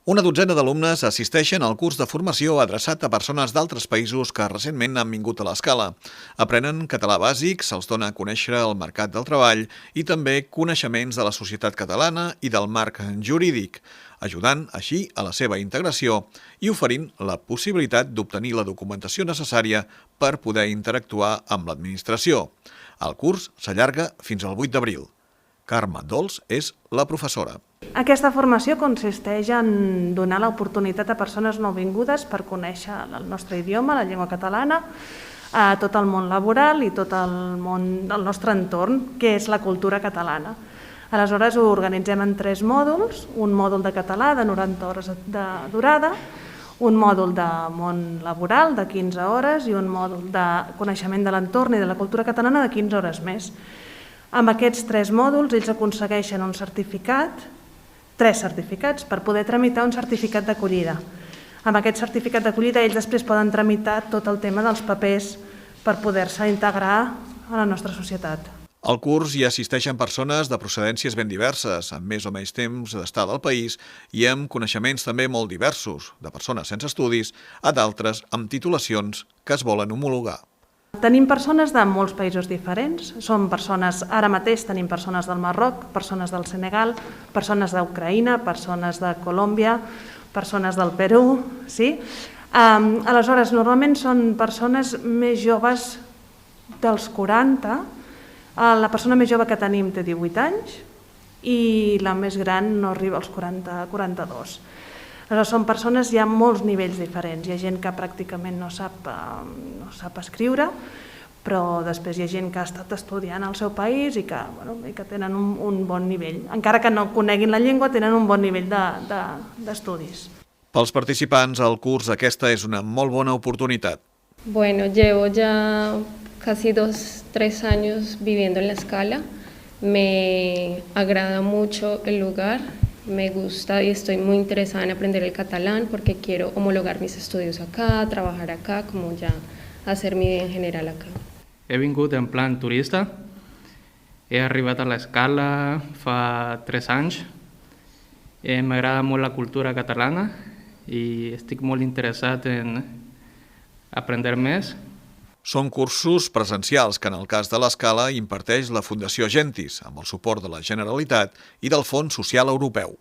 Una dotzena d'alumnes assisteixen al curs de formació adreçat a persones d'altres països que recentment han vingut a l'Escala. Aprenen català bàsic, se'ls dona a conèixer el mercat del treball i també coneixements de la societat catalana i del marc jurídic, ajudant així a la seva integració i oferint la possibilitat d'obtenir la documentació necessària per poder interactuar amb l'administració. El curs s'allarga fins al 8 d'abril. Carme Dols és la professora. Aquesta formació consisteix en donar l'oportunitat a persones nouvingudes per conèixer el nostre idioma, la llengua catalana, a tot el món laboral i tot el món del nostre entorn, que és la cultura catalana. Aleshores ho organitzem en 3 mòduls, un mòdul de català de 90 hores de durada, un mòdul de món laboral de 15 hores i un mòdul de coneixement de l'entorn i de la cultura catalana de 15 hores més. Amb aquests 3 mòduls ells aconsegueixen un certificat, 3 certificats, per poder tramitar un certificat d'acollida. Amb aquest certificat d'acollida ells després poden tramitar tot el tema dels papers per poder-se integrar a la nostra societat. Al curs hi assisteixen persones de procedències ben diverses, amb més o menys temps d'estar al país i amb coneixements també molt diversos, de persones sense estudis a d'altres amb titulacions que es volen homologar. Tenim persones de molts països diferents, ara mateix tenim persones del Marroc, persones del Senegal, persones d'Ucraïna, persones de Colòmbia, persones del Perú, sí? Aleshores, normalment són persones més joves dels 40, la persona més jove que tenim té 18 anys i la més gran no arriba als 42. Aleshores, són persones, hi ha molts nivells diferents. Hi ha gent que pràcticament no sap escriure, però després hi ha gent que ha estat estudiant al seu país i que tenen un bon nivell. Encara que no coneguin la llengua, tenen un bon nivell d'estudis. Pels participants al curs aquesta és una molt bona oportunitat. Bueno, llevo ya casi 2-3 años viviendo en La Scala. Me agrada mucho el lugar. Me gusta y estoy muy interesada en aprender el catalán porque quiero homologar mis estudios acá, trabajar acá, como ya hacer mi vida en general acá. He vingut en plan turista, he arribat a l'Escala fa 3 anys, m'agrada molt la cultura catalana i estic molt interessat en aprendre més. Són cursos presencials que en el cas de l'Escala imparteix la Fundació Gentis, amb el suport de la Generalitat i del Fons Social Europeu.